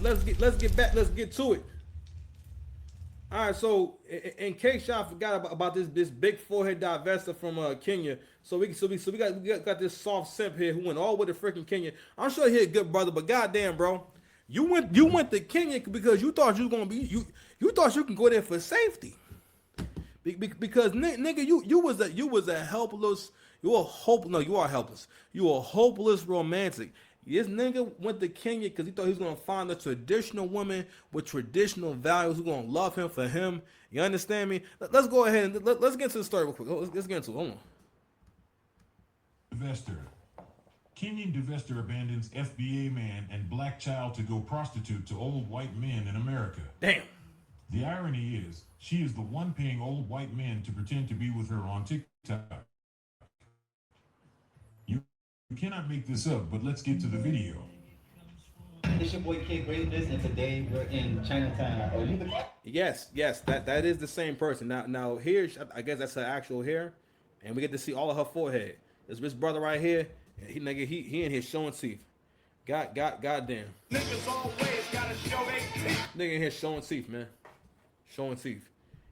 let's get to it. All right, so in case y'all forgot about this big forehead divester from Kenya, so we got this soft simp here who went all with the freaking Kenya. I'm sure he a good brother, but goddamn, bro, you went to Kenya because you thought you was gonna be you thought you can go there for safety. Because nigga, you was a helpless, you are helpless. You a hopeless romantic. This nigga went to Kenya because he thought he was gonna find a traditional woman with traditional values who's gonna love him for him. You understand me? Let's go ahead and let's get into the story real quick. Let's get into it. Hold on. Divester. Kenyan divester abandons FBA man and black child to go prostitute to old white men in America. Damn. The irony is, she is the one paying old white men to pretend to be with her on TikTok. You cannot make this up, but let's get to the video. It's your boy Kid Greatness, and today we're in Chinatown. Oh, you the... Yes, that is the same person. Now here, I guess that's her actual hair, and we get to see all of her forehead. This brother right here, he in here showing teeth. Goddamn. Niggas always gotta show their teeth. Nigga in here showing teeth, man. Showing teeth.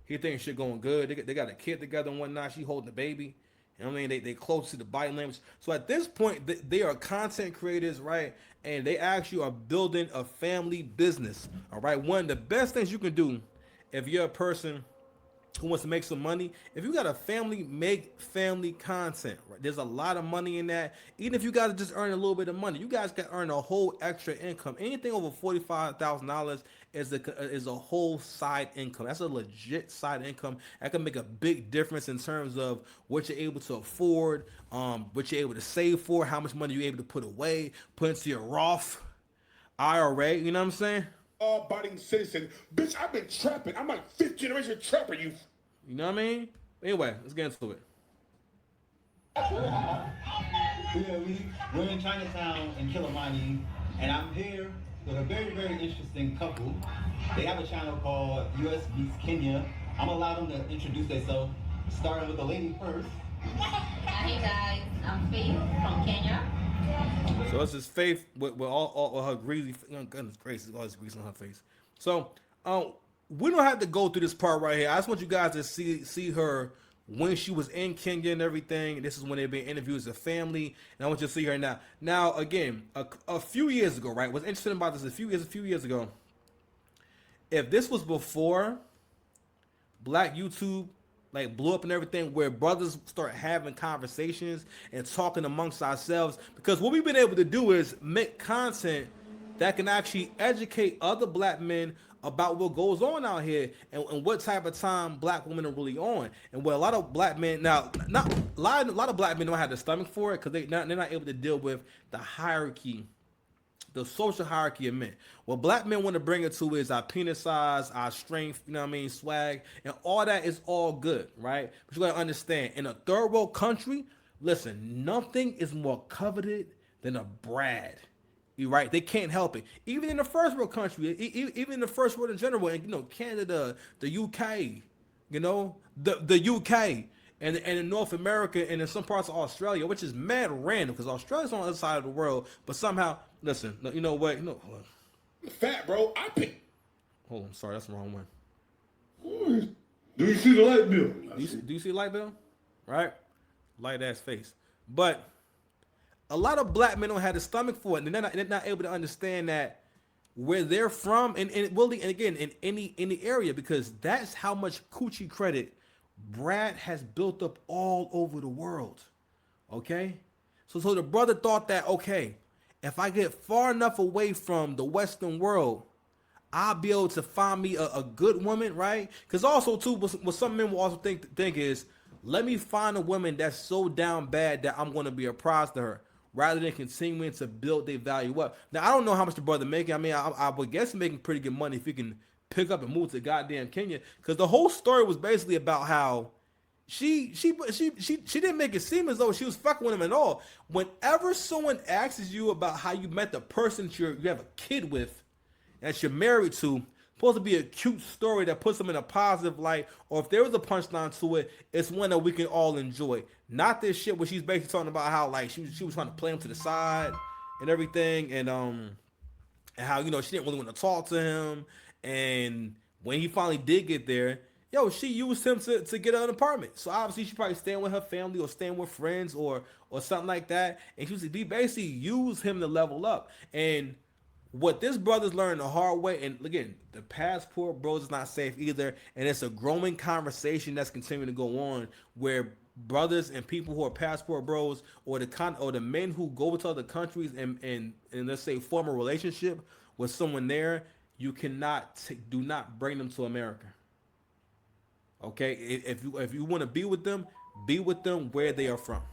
He thinks shit going good. They got a kid together and whatnot. She holding the baby. You know what I mean? They close to the body language. So at this point, they are content creators, right? And they actually are building a family business. All right. One of the best things you can do if you're a person who wants to make some money, if you got a family, make family content, right? There's a lot of money in that. Even if you got to just earn a little bit of money, you guys can earn a whole extra income. Anything over $45,000 is a whole side income. That's a legit side income. That can make a big difference in terms of what you're able to afford, what you're able to save for, how much money you're able to put away, put into your Roth IRA. You know what I'm saying? Law-abiding citizen. Bitch, I've been trapping. I'm like fifth generation trapper, you. You know what I mean? Anyway, let's get into it. Yeah, we're in Chinatown in Kilimani, and I'm here with a very, very interesting couple. They have a channel called US Beats Kenya. I'm gonna allow them to introduce themselves, starting with the lady first. Hey guys, I'm Faith from Kenya. So this is Faith with all her greasy, goodness gracious, all this grease on her face. So we don't have to go through this part right here. I just want you guys to see her when she was in Kenya and everything. This is when they're being interviewed as a family, and I want you to see her now. Now again, a few years ago, right? What's interesting about this? A few years ago, if this was before Black YouTube like blew up and everything, where brothers start having conversations and talking amongst ourselves, because what we've been able to do is make content that can actually educate other black men about what goes on out here and what type of time black women are really on, and what a lot of black men now, not a lot of black men don't have the stomach for it because they're not able to deal with the hierarchy, the social hierarchy of men. What black men want to bring it to is our penis size, our strength, you know what I mean, swag, and all that is all good, right? But you gotta understand, in a third world country, listen, nothing is more coveted than a Brad. You right? They can't help it. Even in the first world country, even in the first world in general, and Canada, the UK, the UK. And in North America and in some parts of Australia, which is mad random because Australia's on the other side of the world, but somehow, listen, you know what? Hold on. Fat, bro. I pick. Hold on, sorry, that's the wrong one. Do you see the light bill? Do you see light bill? Right? Light ass face. But a lot of black men don't have the stomach for it, and they're not able to understand that where they're from, and really, and again, in any area, because that's how much coochie credit Brad has built up all over the world. Okay? So the brother thought that, okay, if I get far enough away from the Western world, I'll be able to find me a good woman, right? Because also, too, what some men will also think is, let me find a woman that's so down bad that I'm going to be a prize to her, rather than continuing to build their value up. Now, I don't know how much the brother making. I mean, I would guess he's making pretty good money if he can pick up and move to goddamn Kenya, because the whole story was basically about how she didn't make it seem as though she was fucking with him at all. Whenever someone asks you about how you met the person that you have a kid with, that you're married to, supposed to be a cute story that puts them in a positive light, or if there was a punchline to it, it's one that we can all enjoy. Not this shit where she's basically talking about how like she was trying to play him to the side and everything, and and how she didn't really want to talk to him, and when he finally did get there, yo, she used him to get an apartment. So obviously she probably staying with her family or staying with friends or something like that, and he basically used him to level up. And what this brother's learned the hard way, and again, the passport bros is not safe either, and it's a growing conversation that's continuing to go on where brothers and people who are passport bros or the men who go to other countries and let's say form a relationship with someone there, you do not bring them to America. Okay, if you want to be with them where they are from.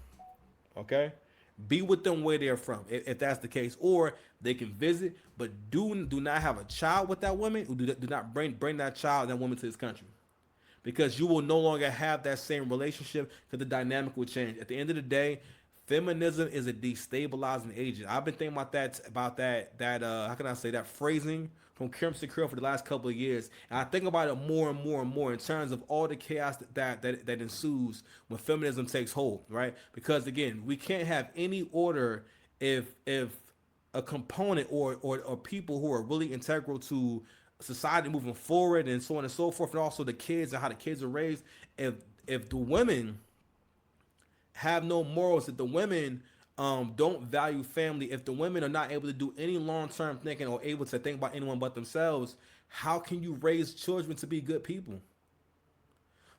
Okay, be with them where they are from, if that's the case, or they can visit, but do not have a child with that woman. Do not bring that child and that woman to this country, because you will no longer have that same relationship, because the dynamic will change. At the end of the day, feminism is a destabilizing agent. I've been thinking about that how can I say, that phrasing from Crimson Curl for the last couple of years, and I think about it more and more and more in terms of all the chaos that ensues when feminism takes hold, right? Because again, we can't have any order if a component or people who are really integral to society moving forward and so on and so forth, and also the kids and how the kids are raised. If the women have no morals, if the women don't value family, if the women are not able to do any long-term thinking or able to think about anyone but themselves, how can you raise children to be good people?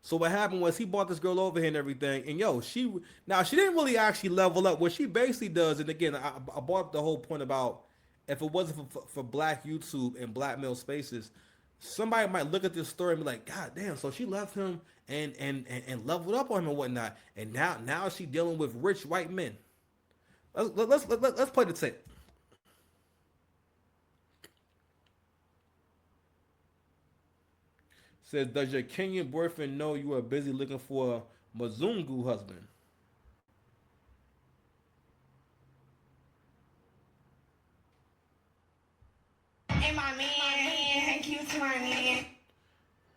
So what happened was he brought this girl over here and everything, and yo, she didn't really actually level up. What she basically does, and again, I brought up the whole point about if it wasn't for black YouTube and black male spaces, somebody might look at this story and be like, God damn, so she left him and leveled up on him and whatnot, and now she dealing with rich white men. Let's play the tape. Says, does your Kenyan boyfriend know you are busy looking for a Mzungu husband? And my man, thank you to my man.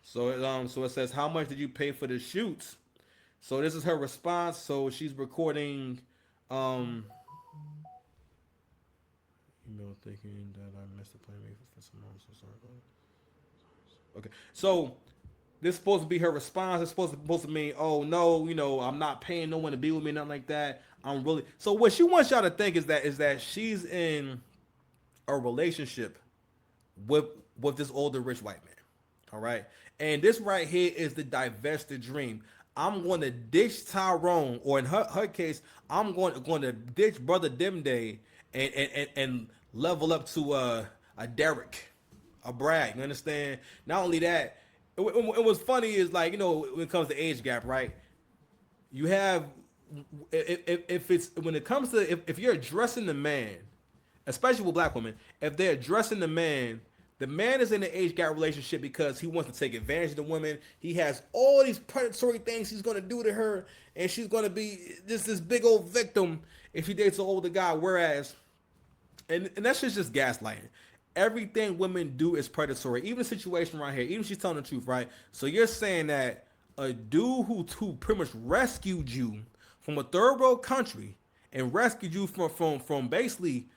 So it says, how much did you pay for the shoots? So this is her response. So she's recording email thinking that I missed the plan for some months. So sorry. Okay. So this is supposed to be her response. It's supposed to mean, oh no, I'm not paying no one to be with me, nothing like that. I'm really, so what she wants y'all to think is that she's in a relationship with this older rich white man. All right. And this right here is the divested dream. I'm going to ditch Tyrone, or in her case, I'm going to ditch Brother Demday and level up to a Derek, a Bragg. You understand? Not only that, it was funny is like, when it comes to age gap, right? You have, if it's when it comes to if you're addressing the man, especially with black women, if they're addressing the man is in an age gap relationship because he wants to take advantage of the woman. He has all these predatory things he's going to do to her, and she's going to be this big old victim if he dates an older guy. Whereas, and that's just gaslighting. Everything women do is predatory. Even the situation right here, even she's telling the truth, right? So you're saying that a dude who pretty much rescued you from a third world country and rescued you from basically,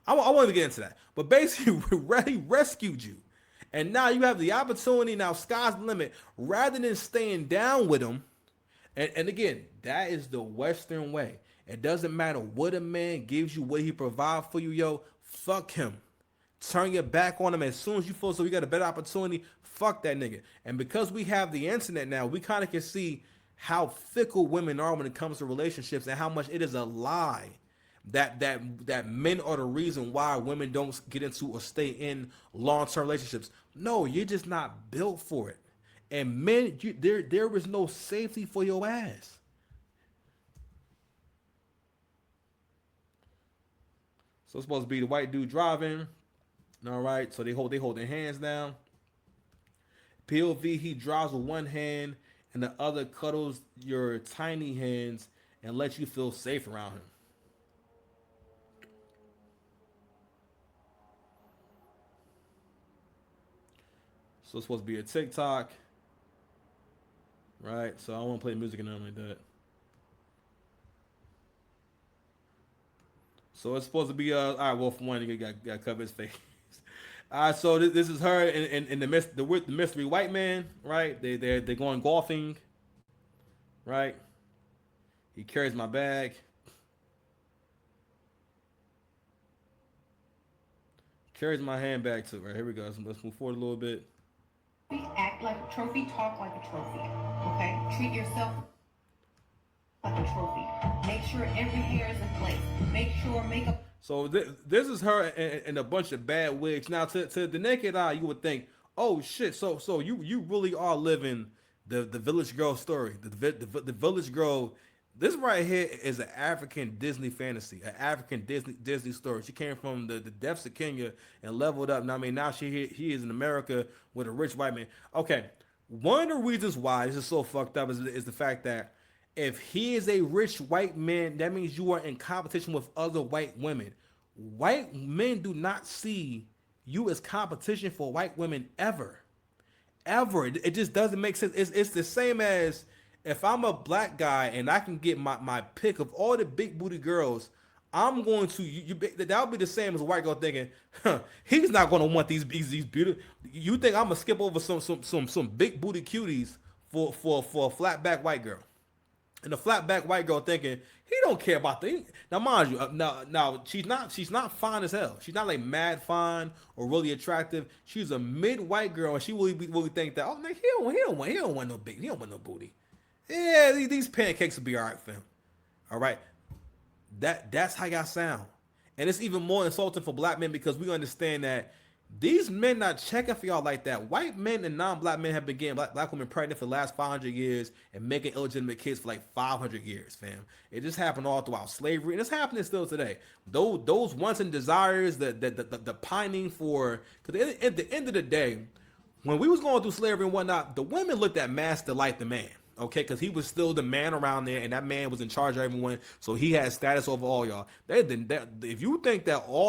I want to get into that, but basically he rescued you, and now you have the opportunity. Now sky's the limit. Rather than staying down with him, and again, that is the Western way. It doesn't matter what a man gives you, what he provides for you, yo. Fuck him. Turn your back on him as soon as you feel so you got a better opportunity. Fuck that nigga. And because we have the internet now, we kind of can see how fickle women are when it comes to relationships, and how much it is a lie that men are the reason why women don't get into or stay in long-term relationships. No, you're just not built for it. And men, there is no safety for your ass. So it's supposed to be the white dude driving. All right, so they hold their hands down. POV, he drives with one hand and the other cuddles your tiny hands and lets you feel safe around him. So it's supposed to be a TikTok, right? So I don't want to play music and nothing like that. So it's supposed to be all right. Well, for one, you got to cover his face. All right, so this is her and the mystery white man, right? They're going golfing, right? He carries my bag. Carries my handbag too. Right, here we go. So let's move forward a little bit. Act like a trophy, talk like a trophy. Okay? Treat yourself like a trophy. Make sure every hair is in place. Make sure makeup. So this is her and a bunch of bad wigs. Now, to the naked eye, you would think, oh shit. So you really are living the village girl story. The village girl. This right here is an African Disney fantasy, an African Disney story. She came from the depths of Kenya and leveled up. Now, I mean, now he is in America with a rich white man. Okay, one of the reasons why this is so fucked up is the fact that if he is a rich white man, that means you are in competition with other white women. White men do not see you as competition for white women ever. Ever. It just doesn't make sense. It's the same as if I'm a black guy and I can get my pick of all the big booty girls, I'm going to that'll be the same as a white girl thinking, huh, he's not going to want these beautiful. You think I'm gonna skip over some big booty cuties for a flat back white girl? And the flat back white girl thinking he don't care about the. Now mind you, now she's not fine as hell. She's not like mad fine or really attractive. She's a mid white girl, and she really think that, oh man, he don't want no booty. Yeah, these pancakes will be all right for him. All right, that's how y'all sound, and it's even more insulting for black men because we understand that these men not checking for y'all like that. White men and non-black men have been getting black women pregnant for the last 500 years and making illegitimate kids for like 500 years, fam. It just happened all throughout slavery, and it's happening still today. Those wants and desires, the pining for, because at the end of the day, when we was going through slavery and whatnot, the women looked at master like the man. Okay, because he was still the man around there, and that man was in charge of everyone, so he had status over all y'all. If you think that all